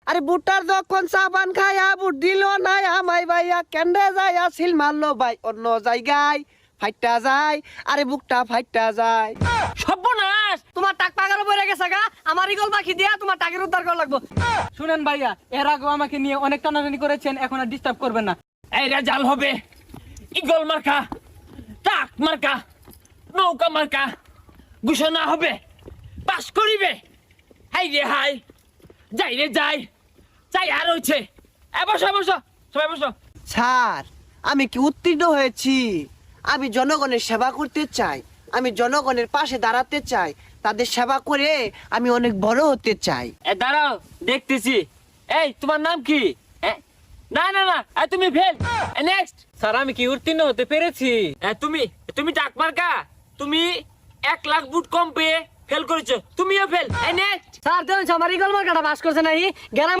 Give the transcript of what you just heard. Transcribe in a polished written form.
আরে বুটটার যখন সাবান খায়া বুট দিল নাই আমায় ভাইয়া কেন্দ্রে যায় সিল মারলো ভাই অন্য জায়গায় ফাইটটা যায় আরে বুকটা ফাইটটা যায়। সর্বনাশ, তোমার টাক পাগারও পড়ে গেছে গা, আমার ইগল পাখি দিয়া তোমার টাকের উদ্ধার করা লাগবো। শুনেন ভাইয়া, এর আগেও আমাকে নিয়ে অনেক টানাটানি করেছেন, এখন আর ডিস্টার্ব করবেন না। এই রেজাল্ট হবে ইগল মার্কা, টাক মার্কা, নৌকা মার্কা ঘোষণা হবে, পাস করিবে। হাই রে হাই, যাই রে যাই, যাই আর হইছে। বসো বসো, সবাই বসো। স্যার আমি কি উত্তীর্ণ হয়েছি? আমি জনগণের সেবা করতে চাই, আমি জনগণের পাশে দাঁড়াতে চাই, তাদের সেবা করে আমি অনেক বড় হতে চাই। দাঁড়াও দেখতেছি। এই তোমার নাম কি? না না না, তুমি ফেল। নেক্সট। স্যার আমি কি উত্তীর্ণ হতে পেরেছি? তুমি তুমি টাক মার্কা, তুমি 1 লাখ বুট কম পেয়ে ফেল করেছো, তুমিও ফেল। নেক্সট। স্যার দেখুন আমার ইগল মার্কাটা পাস করছে নাই, গেলাম